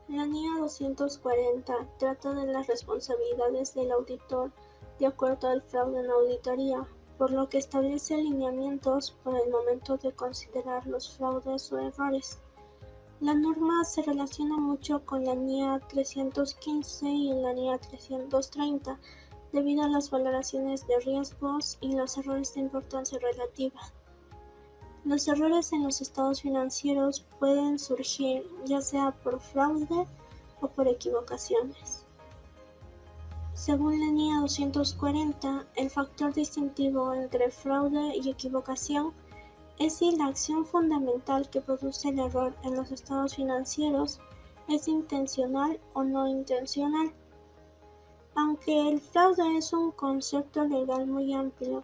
La NIA 240 trata de las responsabilidades del auditor de acuerdo al fraude en auditoría, por lo que establece lineamientos para el momento de considerar los fraudes o errores. La norma se relaciona mucho con la NIA 315 y la NIA 330 debido a las valoraciones de riesgos y los errores de importancia relativa. Los errores en los estados financieros pueden surgir ya sea por fraude o por equivocaciones. Según la NIA 240, el factor distintivo entre fraude y equivocación es si la acción fundamental que produce el error en los estados financieros es intencional o no intencional. Aunque el fraude es un concepto legal muy amplio,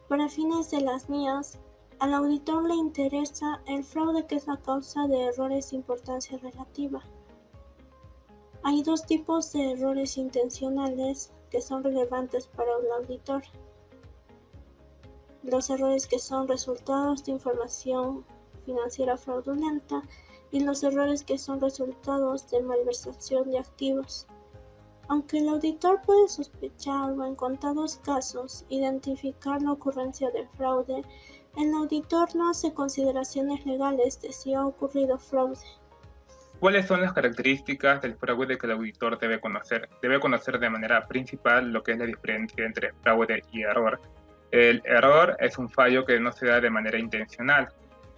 para fines de las NIAs, al auditor le interesa el fraude que es la causa de errores de importancia relativa. Hay dos tipos de errores intencionales que son relevantes para el auditor: los errores que son resultados de información financiera fraudulenta y los errores que son resultados de malversación de activos. Aunque el auditor puede sospechar o en contados casos identificar la ocurrencia de fraude, el auditor no hace consideraciones legales de si ha ocurrido fraude. ¿Cuáles son las características del fraude que el auditor debe conocer? Debe conocer de manera principal lo que es la diferencia entre fraude y error. El error es un fallo que no se da de manera intencional,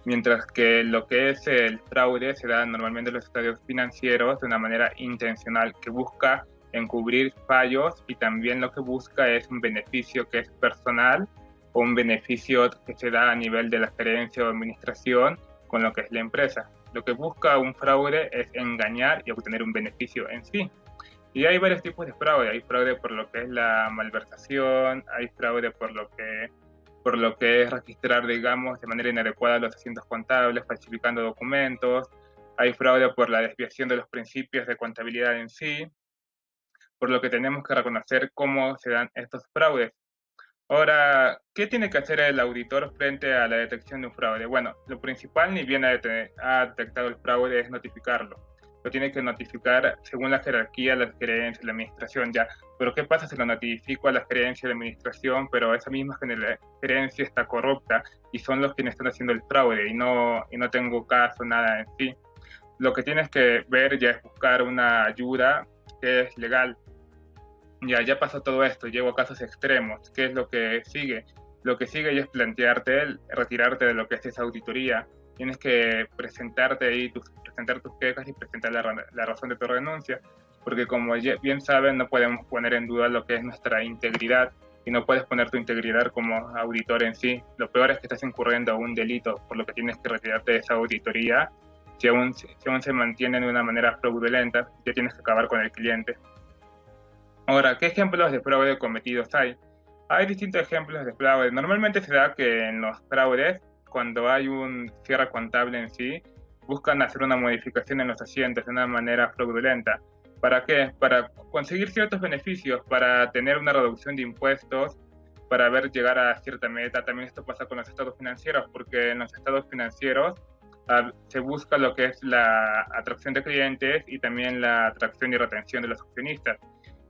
mientras que lo que es el fraude se da normalmente en los estados financieros de una manera intencional, que busca encubrir fallos y también lo que busca es un beneficio que es personal o un beneficio que se da a nivel de la gerencia o administración con lo que es la empresa. Lo que busca un fraude es engañar y obtener un beneficio en sí. Y hay varios tipos de fraude. Hay fraude por lo que es la malversación, hay fraude por lo que es registrar, digamos, de manera inadecuada los asientos contables, falsificando documentos. Hay fraude por la desviación de los principios de contabilidad en sí, por lo que tenemos que reconocer cómo se dan estos fraudes. Ahora, ¿qué tiene que hacer el auditor frente a la detección de un fraude? Bueno, lo principal, ni bien ha detectado el fraude, es notificarlo. Lo tiene que notificar según la jerarquía, la gerencia, la administración, ya. Pero ¿qué pasa si lo notifico a la gerencia y la administración, pero esa misma gerencia está corrupta y son los quienes están haciendo el fraude y no tengo caso, nada en sí? Lo que tienes que ver ya es buscar una ayuda que es legal. Ya pasó todo esto, llego a casos extremos. ¿Qué es lo que sigue? Lo que sigue es plantearte retirarte de lo que es esa auditoría. Tienes que presentarte ahí, presentar tus quejas y presentar la razón de tu renuncia, porque como bien saben, no podemos poner en duda lo que es nuestra integridad y no puedes poner tu integridad como auditor en sí. Lo peor es que estás incurriendo a un delito, por lo que tienes que retirarte de esa auditoría. Si aún se mantiene de una manera fraudulenta, ya tienes que acabar con el cliente. Ahora, ¿qué ejemplos de fraude cometidos hay? Hay distintos ejemplos de fraude. Normalmente se da que en los fraudes, cuando hay un cierre contable en sí, buscan hacer una modificación en los asientos de una manera fraudulenta. ¿Para qué? Para conseguir ciertos beneficios, para tener una reducción de impuestos, para ver llegar a cierta meta. También esto pasa con los estados financieros, porque en los estados financieros se busca lo que es la atracción de clientes y también la atracción y retención de los accionistas.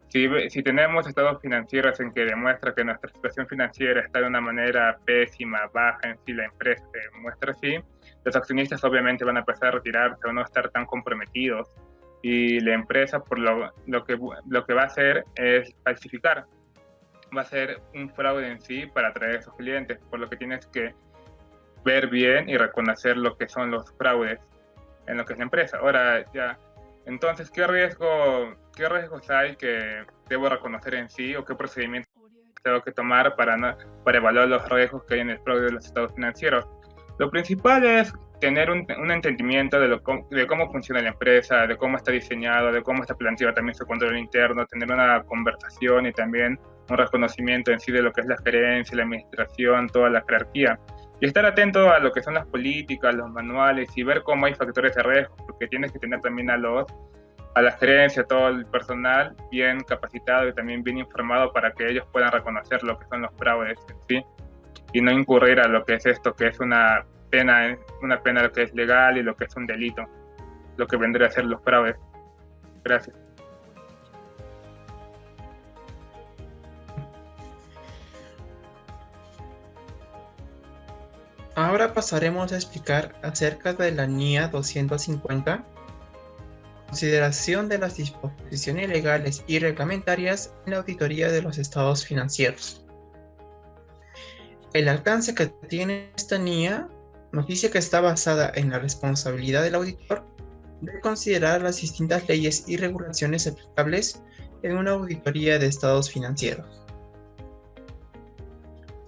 Si tenemos estados financieros en que demuestra que nuestra situación financiera está de una manera pésima, baja en sí, la empresa muestra así, los accionistas obviamente van a empezar a retirarse o no estar tan comprometidos y la empresa por lo que va a hacer es falsificar, va a ser un fraude en sí para atraer a esos clientes, por lo que tienes que ver bien y reconocer lo que son los fraudes en lo que es la empresa. Ahora ya, entonces, qué riesgos hay que debo reconocer en sí o qué procedimientos tengo que tomar para evaluar los riesgos que hay en el fraude de los estados financieros? Lo principal es tener un entendimiento de cómo funciona la empresa, de cómo está diseñado, de cómo está planteado también su control interno, tener una conversación y también un reconocimiento en sí de lo que es la gerencia, la administración, toda la jerarquía. Y estar atento a lo que son las políticas, los manuales y ver cómo hay factores de riesgo, porque tienes que tener también a la gerencia, todo el personal bien capacitado y también bien informado para que ellos puedan reconocer lo que son los fraudes en sí y no incurrir a lo que es esto, que es una pena lo que es legal y lo que es un delito, lo que vendría a ser los fraudes. Gracias. Ahora pasaremos a explicar acerca de la NIA 250, consideración de las disposiciones legales y reglamentarias en la auditoría de los estados financieros. El alcance que tiene esta NIA nos dice que está basada en la responsabilidad del auditor de considerar las distintas leyes y regulaciones aplicables en una auditoría de estados financieros.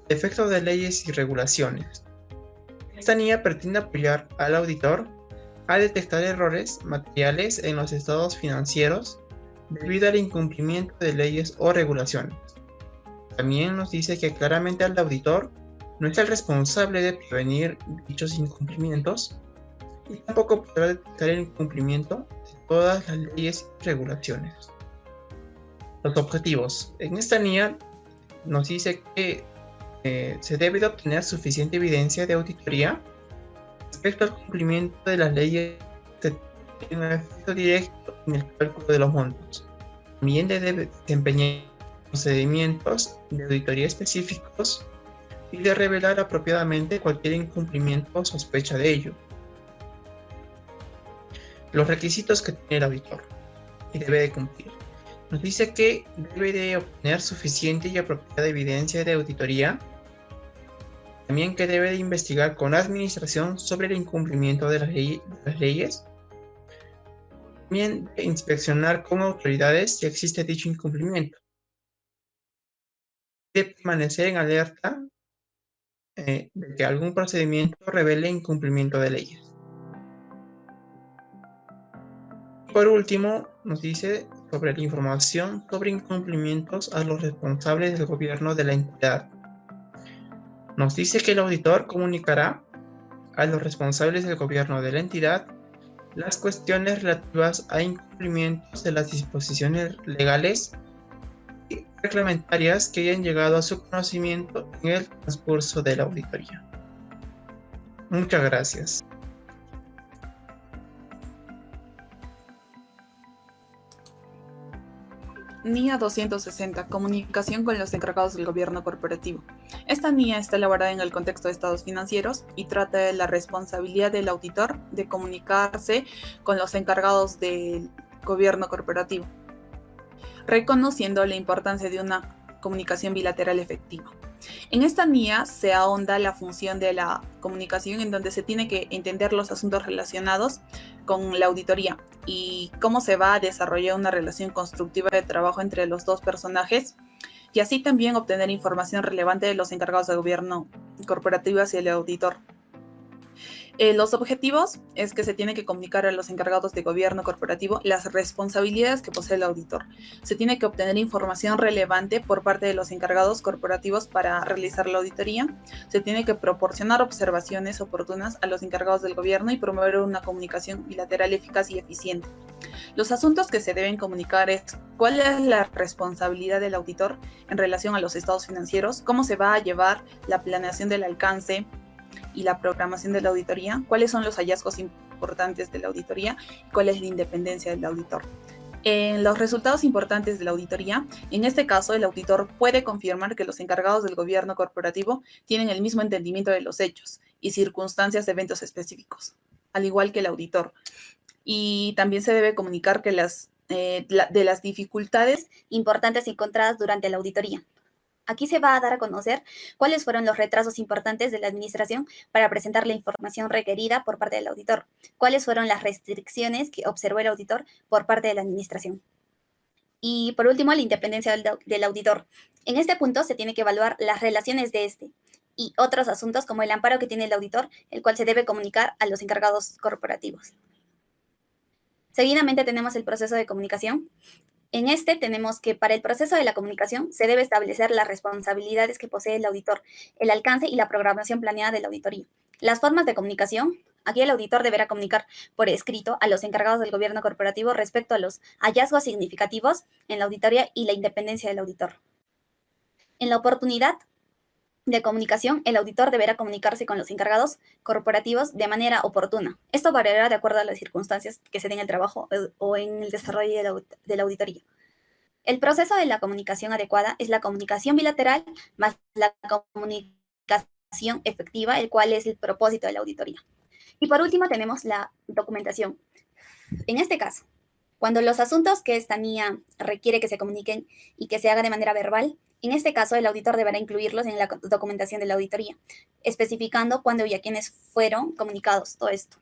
Efecto de leyes y regulaciones. Esta NIA pretende apoyar al auditor a detectar errores materiales en los estados financieros debido al incumplimiento de leyes o regulaciones. También nos dice que claramente el auditor no es el responsable de prevenir dichos incumplimientos y tampoco podrá detectar el incumplimiento de todas las leyes y regulaciones. Los objetivos. En esta NIA nos dice que se debe de obtener suficiente evidencia de auditoría respecto al cumplimiento de las leyes que tienen un efecto directo en el cálculo de los montos. También debe desempeñar procedimientos de auditoría específicos y de revelar apropiadamente cualquier incumplimiento o sospecha de ello. Los requisitos que tiene el auditor y debe de cumplir. Nos dice que debe de obtener suficiente y apropiada evidencia de auditoría. También que debe de investigar con la administración sobre el incumplimiento de las leyes. También de inspeccionar con autoridades si existe dicho incumplimiento. De permanecer en alerta de que algún procedimiento revele incumplimiento de leyes. Por último, nos dice sobre la información sobre incumplimientos a los responsables del gobierno de la entidad. Nos dice que el auditor comunicará a los responsables del gobierno de la entidad las cuestiones relativas a incumplimientos de las disposiciones legales y reglamentarias que hayan llegado a su conocimiento en el transcurso de la auditoría. Muchas gracias. NIA 260. Comunicación con los encargados del gobierno corporativo. Esta NIA está elaborada en el contexto de estados financieros y trata de la responsabilidad del auditor de comunicarse con los encargados del gobierno corporativo, reconociendo la importancia de una comunicación bilateral efectiva. En esta NIA se ahonda la función de la comunicación, en donde se tiene que entender los asuntos relacionados con la auditoría y cómo se va a desarrollar una relación constructiva de trabajo entre los dos personajes, y así también obtener información relevante de los encargados del gobierno corporativo hacia el auditor. Los objetivos es que se tiene que comunicar a los encargados de gobierno corporativo las responsabilidades que posee el auditor. Se tiene que obtener información relevante por parte de los encargados corporativos para realizar la auditoría. Se tiene que proporcionar observaciones oportunas a los encargados del gobierno y promover una comunicación bilateral eficaz y eficiente. Los asuntos que se deben comunicar es cuál es la responsabilidad del auditor en relación a los estados financieros, cómo se va a llevar la planeación del alcance y la programación de la auditoría, cuáles son los hallazgos importantes de la auditoría y cuál es la independencia del auditor. En los resultados importantes de la auditoría, en este caso el auditor puede confirmar que los encargados del gobierno corporativo tienen el mismo entendimiento de los hechos y circunstancias de eventos específicos, al igual que el auditor. Y también se debe comunicar que de las dificultades importantes encontradas durante la auditoría. Aquí se va a dar a conocer cuáles fueron los retrasos importantes de la administración para presentar la información requerida por parte del auditor, cuáles fueron las restricciones que observó el auditor por parte de la administración. Y por último, la independencia del auditor. En este punto se tiene que evaluar las relaciones de este y otros asuntos como el amparo que tiene el auditor, el cual se debe comunicar a los encargados corporativos. Seguidamente tenemos el proceso de comunicación. En este tenemos que para el proceso de la comunicación se debe establecer las responsabilidades que posee el auditor, el alcance y la programación planeada de la auditoría. Las formas de comunicación. Aquí el auditor deberá comunicar por escrito a los encargados del gobierno corporativo respecto a los hallazgos significativos en la auditoría y la independencia del auditor. En la oportunidad, de comunicación, el auditor deberá comunicarse con los encargados corporativos de manera oportuna. Esto variará de acuerdo a las circunstancias que se den en el trabajo o en el desarrollo de la auditoría. El proceso de la comunicación adecuada es la comunicación bilateral más la comunicación efectiva, el cual es el propósito de la auditoría. Y por último tenemos la documentación. En este caso, cuando los asuntos que esta NIA requiere que se comuniquen y que se haga de manera verbal, en este caso el auditor deberá incluirlos en la documentación de la auditoría, especificando cuándo y a quiénes fueron comunicados, todo esto.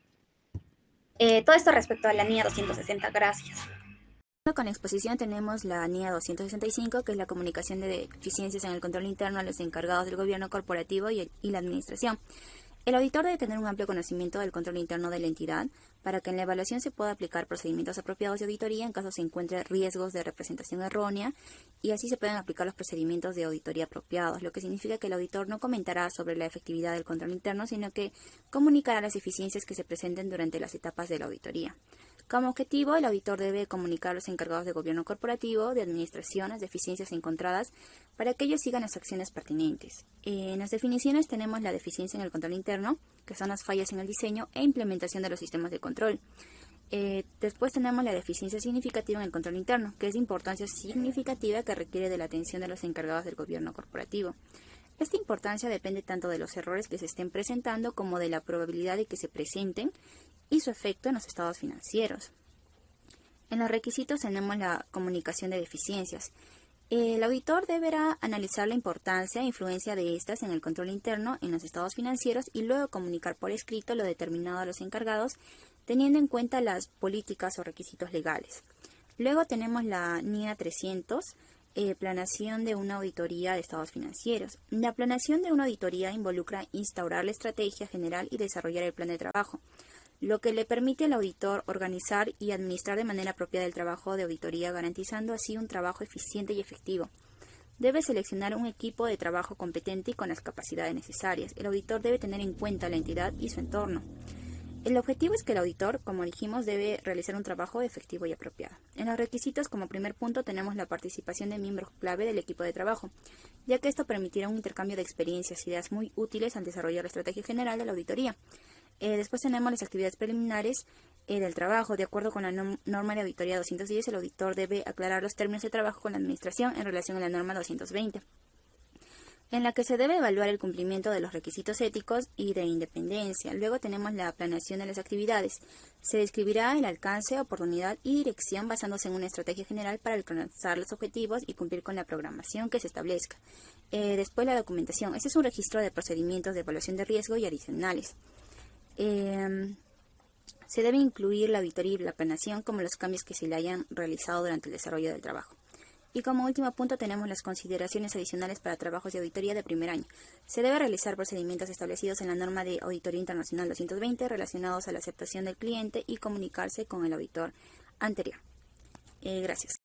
Todo esto respecto a la NIA 260. Gracias. Con la exposición tenemos la NIA 265, que es la comunicación de deficiencias en el control interno a los encargados del gobierno corporativo y la administración. El auditor debe tener un amplio conocimiento del control interno de la entidad para que en la evaluación se pueda aplicar procedimientos apropiados de auditoría en caso se encuentre riesgos de representación errónea y así se pueden aplicar los procedimientos de auditoría apropiados, lo que significa que el auditor no comentará sobre la efectividad del control interno, sino que comunicará las eficiencias que se presenten durante las etapas de la auditoría. Como objetivo, el auditor debe comunicar a los encargados de gobierno corporativo, de administración, las deficiencias encontradas para que ellos sigan las acciones pertinentes. En las definiciones tenemos la deficiencia en el control interno, que son las fallas en el diseño e implementación de los sistemas de control. Después tenemos la deficiencia significativa en el control interno, que es de importancia significativa que requiere de la atención de los encargados del gobierno corporativo. Esta importancia depende tanto de los errores que se estén presentando como de la probabilidad de que se presenten y su efecto en los estados financieros. En los requisitos tenemos la comunicación de deficiencias. El auditor deberá analizar la importancia e influencia de estas en el control interno en los estados financieros y luego comunicar por escrito lo determinado a los encargados, teniendo en cuenta las políticas o requisitos legales. Luego tenemos la NIA 300, planeación de una auditoría de estados financieros. La planeación de una auditoría involucra instaurar la estrategia general y desarrollar el plan de trabajo, lo que le permite al auditor organizar y administrar de manera apropiada el trabajo de auditoría, garantizando así un trabajo eficiente y efectivo. Debe seleccionar un equipo de trabajo competente y con las capacidades necesarias. El auditor debe tener en cuenta la entidad y su entorno. El objetivo es que el auditor, como dijimos, debe realizar un trabajo efectivo y apropiado. En los requisitos, como primer punto, tenemos la participación de miembros clave del equipo de trabajo, ya que esto permitirá un intercambio de experiencias, ideas muy útiles al desarrollar la estrategia general de la auditoría. Después tenemos las actividades preliminares del trabajo. De acuerdo con la norma de auditoría 210, el auditor debe aclarar los términos de trabajo con la administración en relación a la norma 220, en la que se debe evaluar el cumplimiento de los requisitos éticos y de independencia. Luego tenemos la planeación de las actividades. Se describirá el alcance, oportunidad y dirección basándose en una estrategia general para alcanzar los objetivos y cumplir con la programación que se establezca. Después la documentación. Este es un registro de procedimientos de evaluación de riesgo y adicionales. Se debe incluir la auditoría y la planeación como los cambios que se le hayan realizado durante el desarrollo del trabajo. Y como último punto tenemos las consideraciones adicionales para trabajos de auditoría de primer año. Se debe realizar procedimientos establecidos en la norma de Auditoría Internacional 220 relacionados a la aceptación del cliente y comunicarse con el auditor anterior. Gracias.